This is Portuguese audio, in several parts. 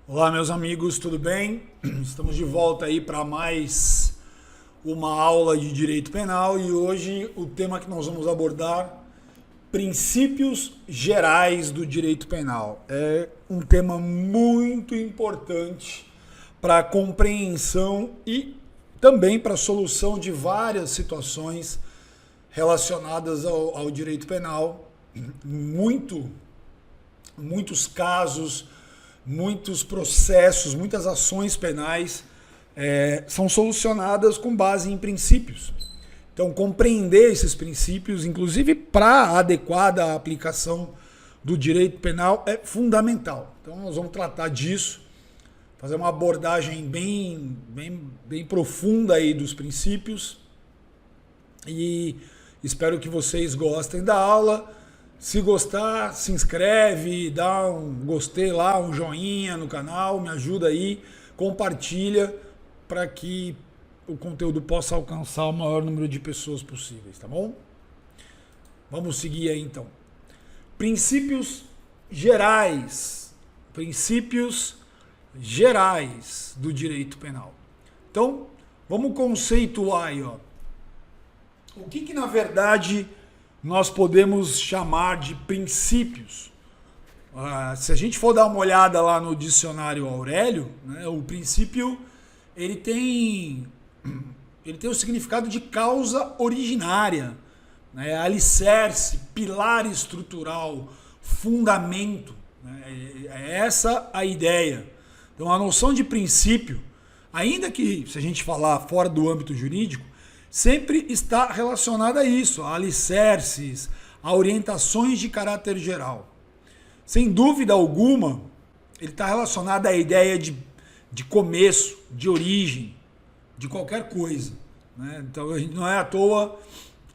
Olá, meus amigos, tudo bem? Estamos de volta aí para mais uma aula de direito penal e hoje o tema que nós vamos abordar, princípios gerais do direito penal. É um tema muito importante para a compreensão e também para a solução de várias situações relacionadas ao direito penal. Muitos casos, muitos processos, muitas ações penais são solucionadas com base em princípios. Então, compreender esses princípios, inclusive para a adequada aplicação do direito penal, é fundamental. Então, nós vamos tratar disso, fazer uma abordagem bem profunda aí dos princípios e espero que vocês gostem da aula. Se gostar, se inscreve, dá um gostei lá, um joinha no canal, me ajuda aí, compartilha para que o conteúdo possa alcançar o maior número de pessoas possíveis, tá bom? Vamos seguir aí então. Princípios gerais do direito penal. Então, vamos conceituar aí, ó. O que na verdade nós podemos chamar de princípios? Se a gente for dar uma olhada lá no dicionário Aurélio, né, o princípio ele tem o significado de causa originária, né, alicerce, pilar estrutural, fundamento, né, é essa a ideia. Então a noção de princípio, ainda que se a gente falar fora do âmbito jurídico, sempre está relacionada a isso, a alicerces, a orientações de caráter geral. Sem dúvida alguma, ele está relacionado à ideia de começo, de origem, de qualquer coisa, né? Então não é à toa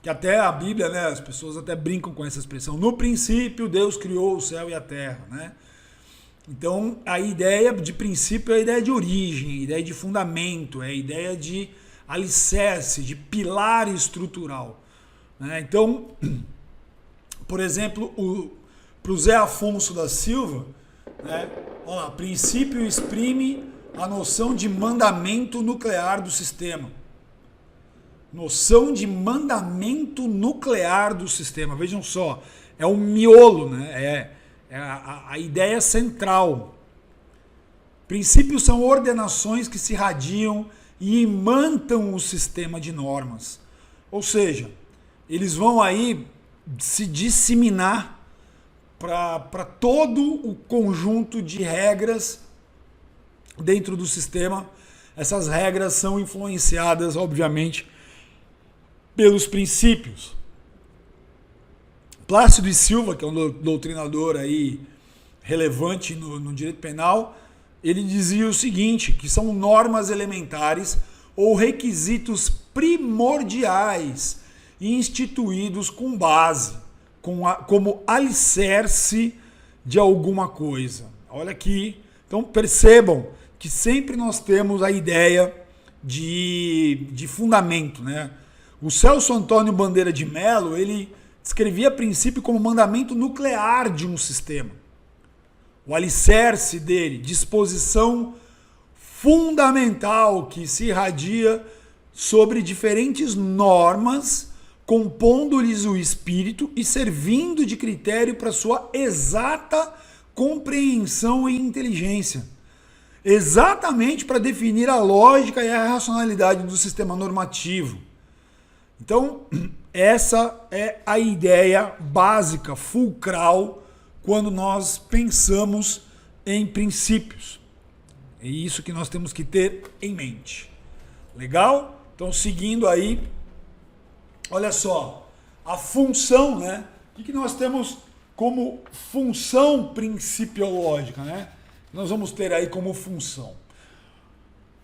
que até a Bíblia, né, as pessoas até brincam com essa expressão. No princípio, Deus criou o céu e a terra, né? Então a ideia de princípio é a ideia de origem, a ideia de fundamento, é a ideia de alicerce, de pilar estrutural, né? Então, por exemplo, para o Zé Afonso da Silva, né, olha lá, princípio exprime a noção de mandamento nuclear do sistema. Noção de mandamento nuclear do sistema. Vejam só, é o miolo, né? É a ideia central. Princípios são ordenações que se irradiam e imantam o sistema de normas. Ou seja, eles vão aí se disseminar para todo o conjunto de regras dentro do sistema. Essas regras são influenciadas, obviamente, pelos princípios. Plácido e Silva, que é um doutrinador aí relevante no direito penal, ele dizia o seguinte, que são normas elementares ou requisitos primordiais instituídos com base, como alicerce de alguma coisa. Olha aqui, então percebam que sempre nós temos a ideia de fundamento, né? O Celso Antônio Bandeira de Mello, ele descrevia princípio como mandamento nuclear de um sistema. O alicerce dele, disposição fundamental que se irradia sobre diferentes normas, compondo-lhes o espírito e servindo de critério para sua exata compreensão e inteligência. Exatamente para definir a lógica e a racionalidade do sistema normativo. Então, essa é a ideia básica, fulcral, quando nós pensamos em princípios. É isso que nós temos que ter em mente. Legal? Então, seguindo aí, olha só, a função, né? O que nós temos como função principiológica, né? Nós vamos ter aí como função.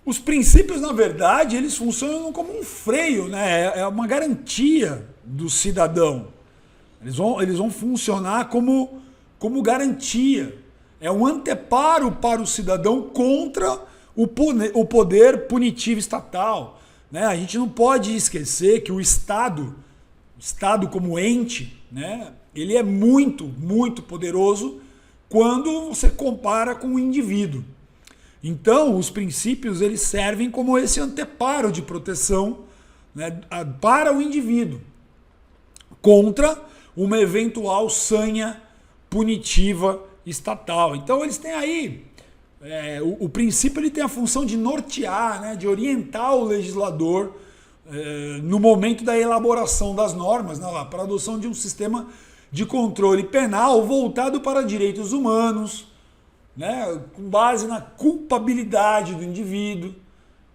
Os princípios, na verdade, eles funcionam como um freio, né? É uma garantia do cidadão. Eles vão funcionar como garantia. É um anteparo para o cidadão contra o poder punitivo estatal. né, a gente não pode esquecer que o Estado como ente, né, ele é muito, muito poderoso quando você compara com o indivíduo. Então, os princípios eles servem como esse anteparo de proteção, né, para o indivíduo contra uma eventual sanha punitiva estatal. Então, eles têm aí o princípio ele tem a função de nortear, né, de orientar o legislador no momento da elaboração das normas, né, para a adoção de um sistema de controle penal voltado para direitos humanos, né, com base na culpabilidade do indivíduo,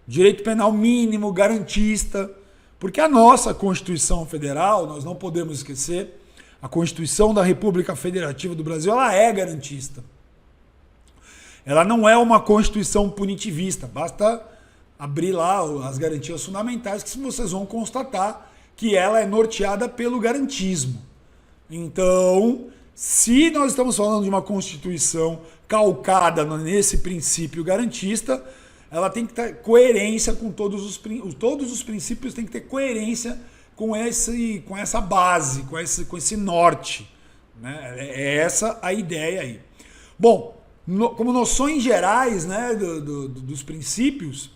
direito penal mínimo, garantista, porque a nossa Constituição Federal, nós não podemos esquecer, a Constituição da República Federativa do Brasil, ela é garantista. Ela não é uma Constituição punitivista, basta abrir lá as garantias fundamentais que vocês vão constatar que ela é norteada pelo garantismo. Então, se nós estamos falando de uma Constituição calcada nesse princípio garantista, ela tem que ter coerência com todos os princípios, tem que ter coerência com essa base, com esse norte, né? É essa a ideia aí. Bom, como noções gerais, né, dos princípios,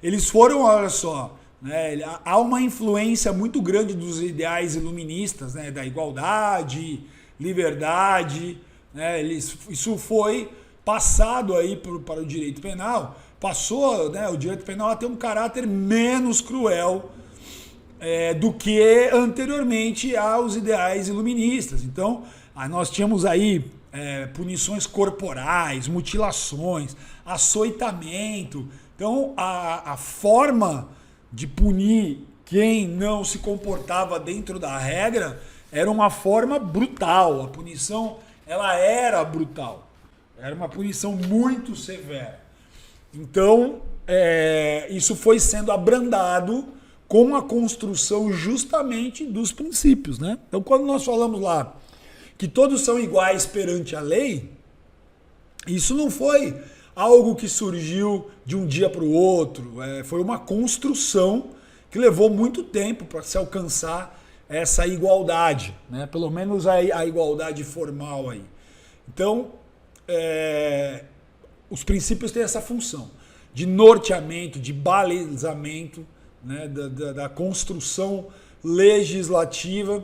eles foram, olha só, né, há uma influência muito grande dos ideais iluministas, né, da igualdade, liberdade, né, isso foi passado aí para o direito penal, passou, né, o direito penal a ter um caráter menos cruel do que anteriormente aos ideais iluministas. Então, nós tínhamos aí punições corporais, mutilações, açoitamento. Então, a forma de punir quem não se comportava dentro da regra era uma forma brutal. A punição ela era brutal. Era uma punição muito severa. Então, isso foi sendo abrandado com a construção justamente dos princípios, né? Então, quando nós falamos lá que todos são iguais perante a lei, isso não foi algo que surgiu de um dia para o outro, foi uma construção que levou muito tempo para se alcançar essa igualdade, né? Pelo menos a igualdade formal aí. Então, os princípios têm essa função de norteamento, de balizamento, né, da construção legislativa,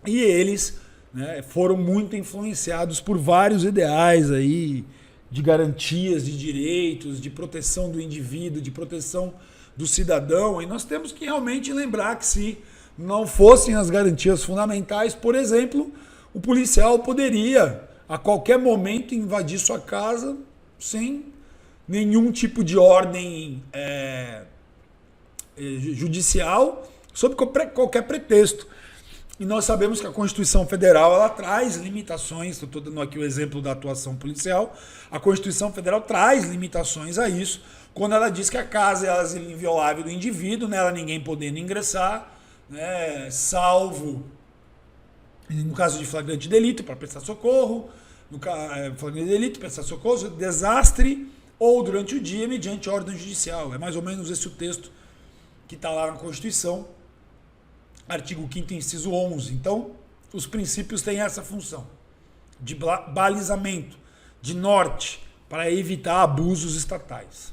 e eles, né, foram muito influenciados por vários ideais aí de garantias de direitos, de proteção do indivíduo, de proteção do cidadão. E nós temos que realmente lembrar que se não fossem as garantias fundamentais, por exemplo, o policial poderia a qualquer momento invadir sua casa sem nenhum tipo de ordem judicial, sob qualquer pretexto. E nós sabemos que a Constituição Federal ela traz limitações, estou dando aqui o exemplo da atuação policial, a Constituição Federal traz limitações a isso, quando ela diz que a casa é inviolável do indivíduo, nela ninguém podendo ingressar, né, salvo no caso de flagrante delito para prestar socorro, no flagrante delito, prestar socorro, desastre ou durante o dia mediante ordem judicial. É mais ou menos esse o texto que está lá na Constituição, artigo 5º, inciso 11. Então, os princípios têm essa função de balizamento, de norte, para evitar abusos estatais.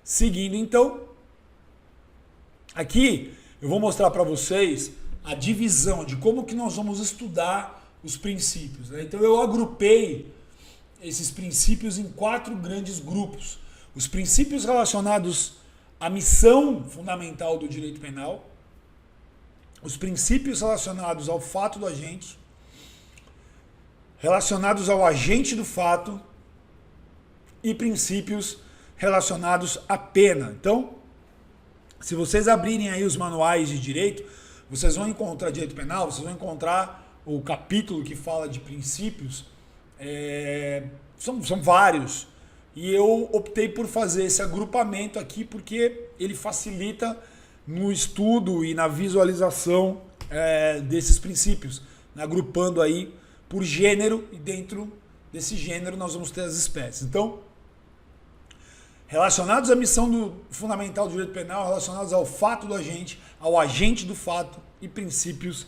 Seguindo, então, aqui eu vou mostrar para vocês a divisão de como que nós vamos estudar os princípios, né? Então, eu agrupei esses princípios em 4 grandes grupos. Os princípios relacionados à missão fundamental do direito penal, os princípios relacionados ao fato do agente, relacionados ao agente do fato e princípios relacionados à pena. Então, se vocês abrirem aí os manuais de direito, vocês vão encontrar direito penal, vocês vão encontrar o capítulo que fala de princípios, são vários. E eu optei por fazer esse agrupamento aqui porque ele facilita no estudo e na visualização desses princípios, né? Agrupando aí por gênero, e dentro desse gênero nós vamos ter as espécies. Então, relacionados à missão fundamental do direito penal, relacionados ao fato do agente, ao agente do fato e princípios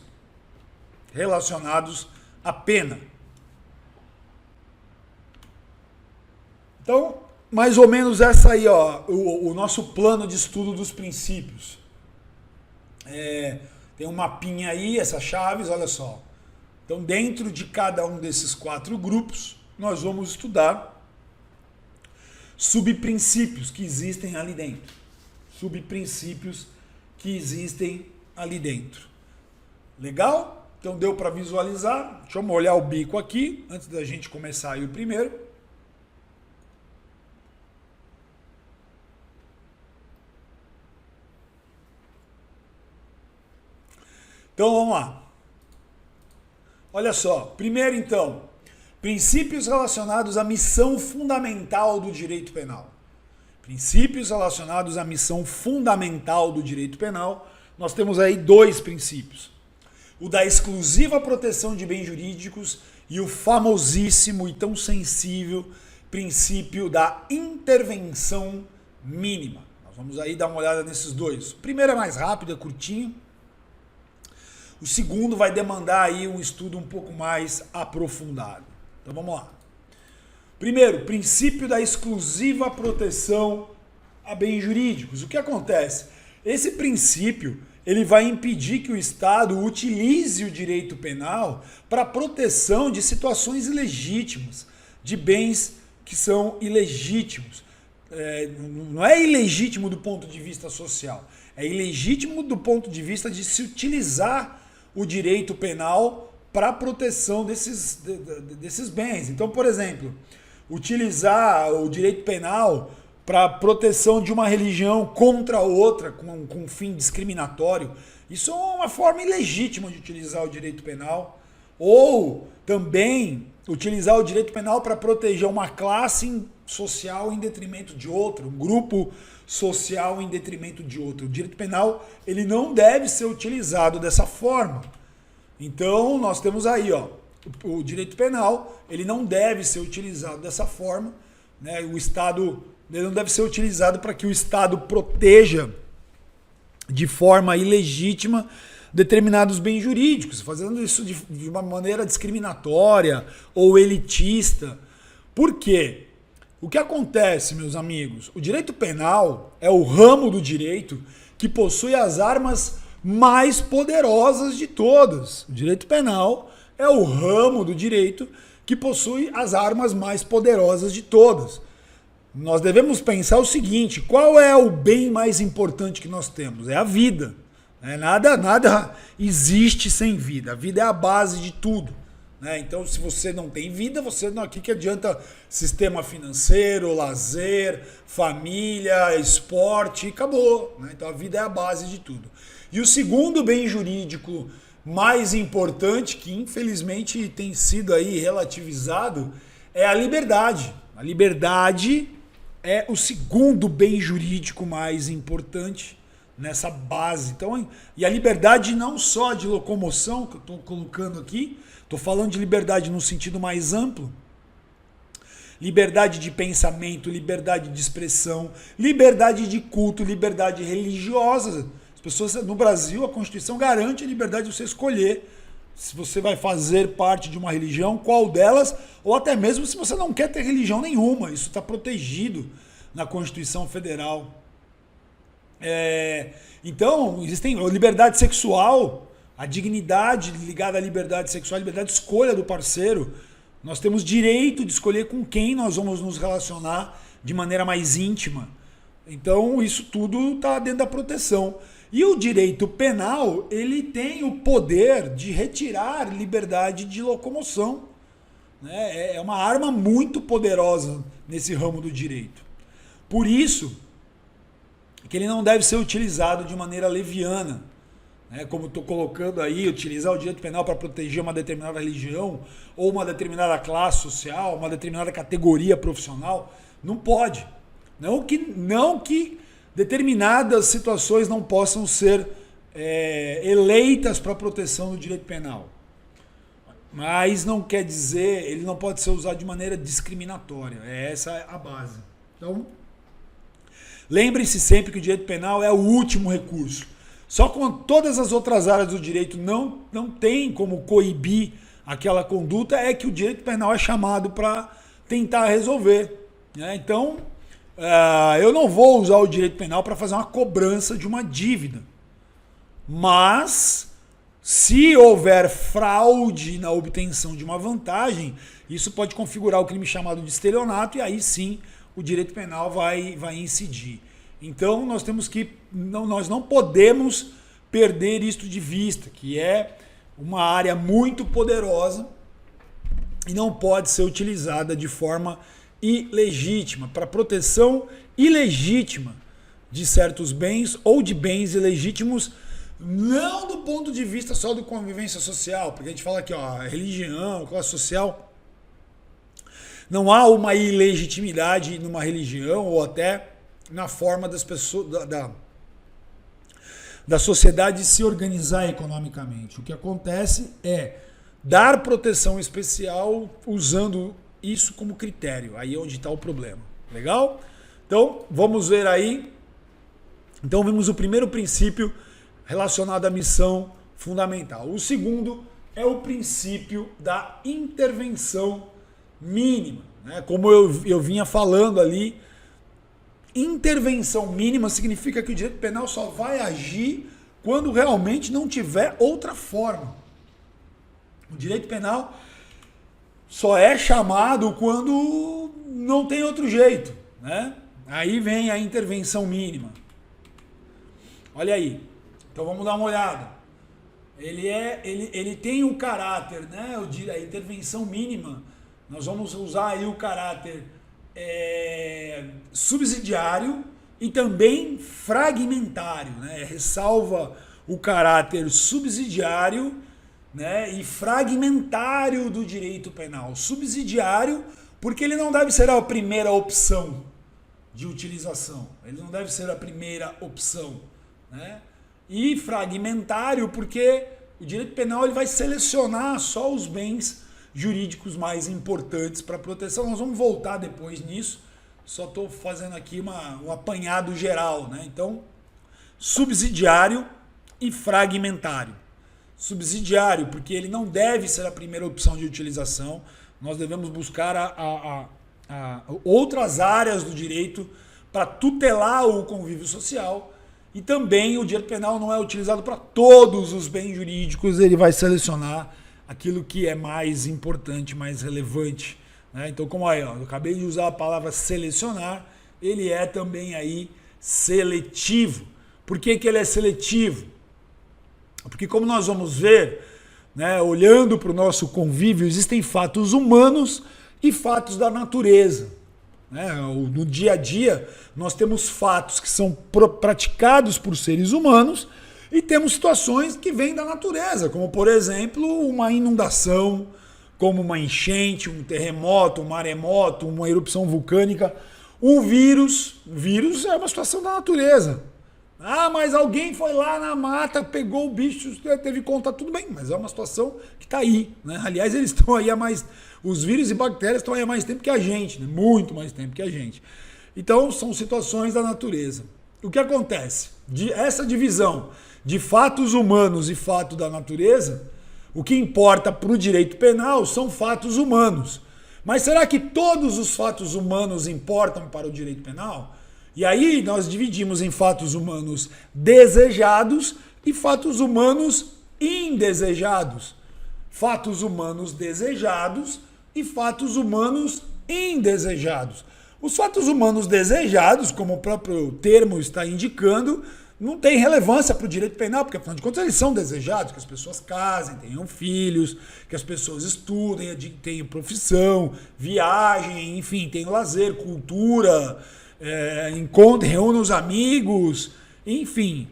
relacionados à pena. Então, mais ou menos essa aí, ó, o nosso plano de estudo dos princípios. Tem um mapinha aí, essas chaves, olha só. Então, dentro de cada um desses 4 grupos, nós vamos estudar subprincípios que existem ali dentro. Subprincípios que existem ali dentro. Legal? Então, deu para visualizar. Deixa eu molhar o bico aqui, antes da gente começar aí o primeiro. Então, vamos lá. Olha só. Primeiro, então, princípios relacionados à missão fundamental do direito penal. Princípios relacionados à missão fundamental do direito penal. Nós temos aí 2 princípios. O da exclusiva proteção de bens jurídicos e o famosíssimo e tão sensível princípio da intervenção mínima. Nós vamos aí dar uma olhada nesses 2. O primeiro é mais rápido, é curtinho. O segundo vai demandar aí um estudo um pouco mais aprofundado. Então vamos lá. Primeiro, princípio da exclusiva proteção a bens jurídicos. O que acontece? Esse princípio, ele vai impedir que o Estado utilize o direito penal para proteção de situações ilegítimas, de bens que são ilegítimos. Não é ilegítimo do ponto de vista social, é ilegítimo do ponto de vista de se utilizar o direito penal para a proteção desses bens. Então, por exemplo, utilizar o direito penal para proteção de uma religião contra outra, com fim discriminatório, isso é uma forma ilegítima de utilizar o direito penal. Ou também utilizar o direito penal para proteger uma classe social em detrimento de outra, um grupo social em detrimento de outro. O direito penal, ele não deve ser utilizado dessa forma. Então, nós temos aí, ó, o direito penal, ele não deve ser utilizado dessa forma, né? O Estado, ele não deve ser utilizado para que o Estado proteja de forma ilegítima determinados bens jurídicos, fazendo isso de uma maneira discriminatória ou elitista. Por quê? O que acontece, meus amigos? O direito penal é o ramo do direito que possui as armas mais poderosas de todas. O direito penal é o ramo do direito que possui as armas mais poderosas de todas. Nós devemos pensar o seguinte: qual é o bem mais importante que nós temos? É a vida. Nada existe sem vida. A vida é a base de tudo. Então, se você não tem vida, você não, aqui que adianta sistema financeiro, lazer, família, esporte, acabou. Então, a vida é a base de tudo. E o segundo bem jurídico mais importante, que infelizmente tem sido aí relativizado, é a liberdade. A liberdade é o segundo bem jurídico mais importante nessa base. Então, e a liberdade não só de locomoção, que eu estou colocando aqui, estou falando de liberdade no sentido mais amplo. Liberdade de pensamento, liberdade de expressão, liberdade de culto, liberdade religiosa. As pessoas no Brasil, a Constituição garante a liberdade de você escolher se você vai fazer parte de uma religião, qual delas, ou até mesmo se você não quer ter religião nenhuma. Isso está protegido na Constituição Federal. Então, existem a liberdade sexual, a dignidade ligada à liberdade sexual, a liberdade de escolha do parceiro. Nós temos direito de escolher com quem nós vamos nos relacionar de maneira mais íntima. Então, isso tudo está dentro da proteção. E o direito penal, ele tem o poder de retirar liberdade de locomoção. É uma arma muito poderosa nesse ramo do direito. Por isso que ele não deve ser utilizado de maneira leviana. Como estou colocando aí, utilizar o direito penal para proteger uma determinada religião, ou uma determinada classe social, uma determinada categoria profissional, não pode. Não que determinadas situações não possam ser eleitas para a proteção do direito penal. Mas não quer dizer, ele não pode ser usado de maneira discriminatória. Essa é a base. Então, Lembre-se sempre que o direito penal é o último recurso. Só quando todas as outras áreas do direito não tem como coibir aquela conduta é que o direito penal é chamado para tentar resolver. Né? Então, eu não vou usar o direito penal para fazer uma cobrança de uma dívida. Mas, se houver fraude na obtenção de uma vantagem, isso pode configurar o crime chamado de estelionato e aí sim o direito penal vai incidir. Então, nós não podemos perder isto de vista, que é uma área muito poderosa e não pode ser utilizada de forma ilegítima, para proteção ilegítima de certos bens ou de bens ilegítimos, não do ponto de vista só do convivência social, porque a gente fala aqui, ó, religião, classe social, não há uma ilegitimidade numa religião ou até na forma das pessoas, da sociedade se organizar economicamente. O que acontece é dar proteção especial usando isso como critério. Aí é onde está o problema. Legal? Então, vamos ver aí. Então, vimos o primeiro princípio relacionado à missão fundamental. O segundo é o princípio da intervenção mínima. Né? Como eu vinha falando ali, intervenção mínima significa que o direito penal só vai agir quando realmente não tiver outra forma. O direito penal só é chamado quando não tem outro jeito, né? Aí vem a intervenção mínima. Olha aí. Então vamos dar uma olhada. Ele tem um caráter, né? A intervenção mínima, nós vamos usar aí o caráter subsidiário e também fragmentário, né? Ressalva o caráter subsidiário, né, e fragmentário do direito penal. Subsidiário porque ele não deve ser a primeira opção de utilização, ele não deve ser a primeira opção, né? E fragmentário porque o direito penal ele vai selecionar só os bens jurídicos mais importantes para proteção. Nós vamos voltar depois nisso, só estou fazendo aqui um apanhado geral, né? Então, subsidiário e fragmentário. Subsidiário, porque ele não deve ser a primeira opção de utilização, nós devemos buscar outras áreas do direito para tutelar o convívio social, e também o direito penal não é utilizado para todos os bens jurídicos, ele vai selecionar aquilo que é mais importante, mais relevante. Né? Então, como aí, ó, eu acabei de usar a palavra selecionar, ele é também aí seletivo. Por que ele é seletivo? Porque como nós vamos ver, né, olhando para o nosso convívio, existem fatos humanos e fatos da natureza. Né? No dia a dia, nós temos fatos que são praticados por seres humanos e temos situações que vêm da natureza, como, por exemplo, uma inundação, como uma enchente, um terremoto, um maremoto, uma erupção vulcânica, um vírus. Vírus é uma situação da natureza. Ah, mas alguém foi lá na mata, pegou o bicho, teve contato, tudo bem, mas é uma situação que está aí. Né? Aliás, eles estão aí há mais... Os vírus e bactérias estão aí há mais tempo que a gente, né? Muito mais tempo que a gente. Então, são situações da natureza. O que acontece? Essa divisão de fatos humanos e fato da natureza, o que importa para o direito penal são fatos humanos. Mas será que todos os fatos humanos importam para o direito penal? E aí nós dividimos em fatos humanos desejados e fatos humanos indesejados. Fatos humanos desejados e fatos humanos indesejados. Os fatos humanos desejados, como o próprio termo está indicando, não tem relevância para o direito penal, porque afinal de contas eles são desejados, que as pessoas casem, tenham filhos, que as pessoas estudem, tenham profissão, viajem, enfim, tenham lazer, cultura, encontrem, reúnam os amigos, enfim,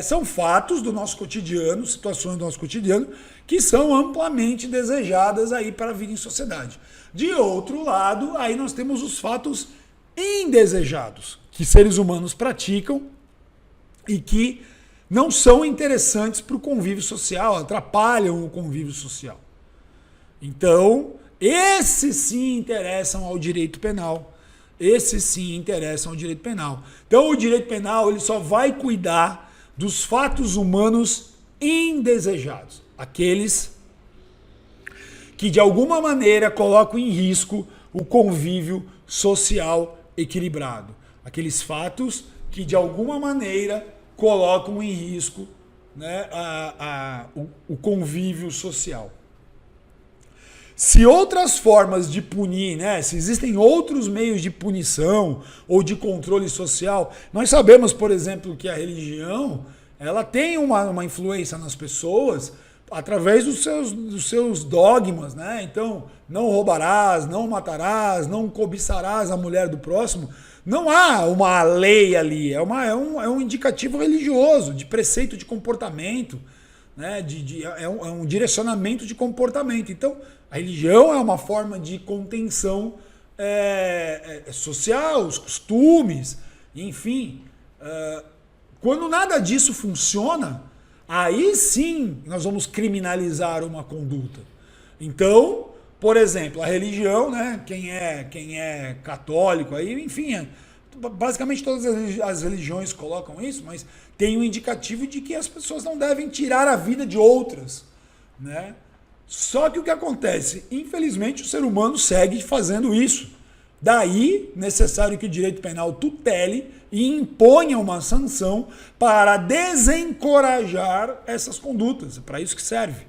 são fatos do nosso cotidiano, situações do nosso cotidiano, que são amplamente desejadas aí para a vida em sociedade. De outro lado, aí nós temos os fatos indesejados, que seres humanos praticam e que não são interessantes para o convívio social, atrapalham o convívio social. Então, esses sim interessam ao direito penal. esses sim interessam ao direito penal. Então o direito penal ele só vai cuidar dos fatos humanos indesejados, aqueles que de alguma maneira colocam em risco o convívio social equilibrado, aqueles fatos que de alguma maneira colocam em risco, né, o convívio social. Se outras formas de punir, né, se existem outros meios de punição ou de controle social, nós sabemos, por exemplo, que a religião ela tem uma influência nas pessoas através dos seus dogmas, né? Então, não roubarás, não matarás, não cobiçarás a mulher do próximo. Não há uma lei ali, é um indicativo religioso, de preceito de comportamento, né? É um direcionamento de comportamento. Então, a religião é uma forma de contenção social, os costumes, enfim. Quando nada disso funciona, aí sim nós vamos criminalizar uma conduta. Então, por exemplo, a religião, né? Quem é católico aí, enfim, basicamente todas as religiões colocam isso, mas tem um indicativo de que as pessoas não devem tirar a vida de outras, né? Só que o que acontece? Infelizmente o ser humano segue fazendo isso. Daí, necessário que o direito penal tutele e imponha uma sanção para desencorajar essas condutas. É para isso que serve.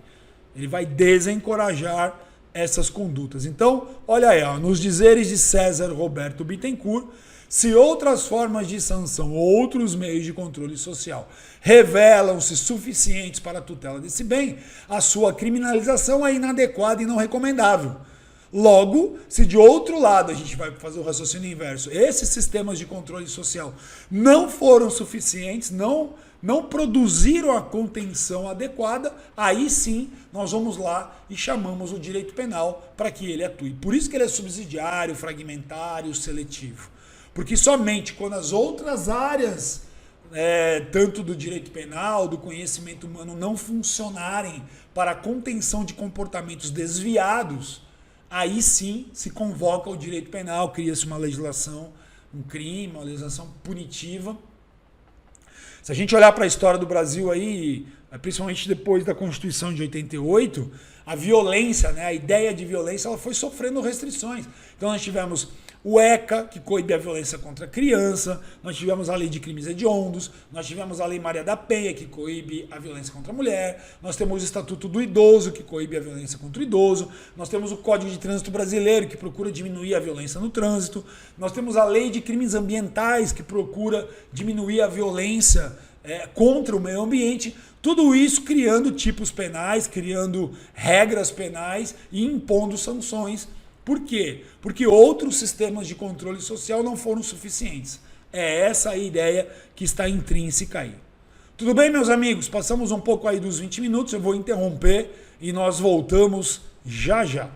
Ele vai desencorajar essas condutas. Então, olha aí, ó, nos dizeres de César Roberto Bittencourt, se outras formas de sanção ou outros meios de controle social revelam-se suficientes para a tutela desse bem, a sua criminalização é inadequada e não recomendável. Logo, se de outro lado a gente vai fazer o raciocínio inverso, esses sistemas de controle social não foram suficientes, não produziram a contenção adequada, aí sim nós vamos lá e chamamos o direito penal para que ele atue. Por isso que ele é subsidiário, fragmentário, seletivo. Porque somente quando as outras áreas, tanto do direito penal, do conhecimento humano, não funcionarem para a contenção de comportamentos desviados, aí sim se convoca o direito penal, cria-se uma legislação, um crime, uma legislação punitiva. Se a gente olhar para a história do Brasil aí, principalmente depois da Constituição de 88, a violência, né, a ideia de violência, ela foi sofrendo restrições. Então nós tivemos o ECA, que coíbe a violência contra a criança, nós tivemos a Lei de Crimes Hediondos, nós tivemos a Lei Maria da Penha, que coíbe a violência contra a mulher, nós temos o Estatuto do Idoso, que coíbe a violência contra o idoso, nós temos o Código de Trânsito Brasileiro, que procura diminuir a violência no trânsito, nós temos a Lei de Crimes Ambientais, que procura diminuir a violência contra o meio ambiente, tudo isso criando tipos penais, criando regras penais e impondo sanções. Por quê? Porque outros sistemas de controle social não foram suficientes. É essa a ideia que está intrínseca aí. Tudo bem, meus amigos? Passamos um pouco aí dos 20 minutos, eu vou interromper e nós voltamos já já.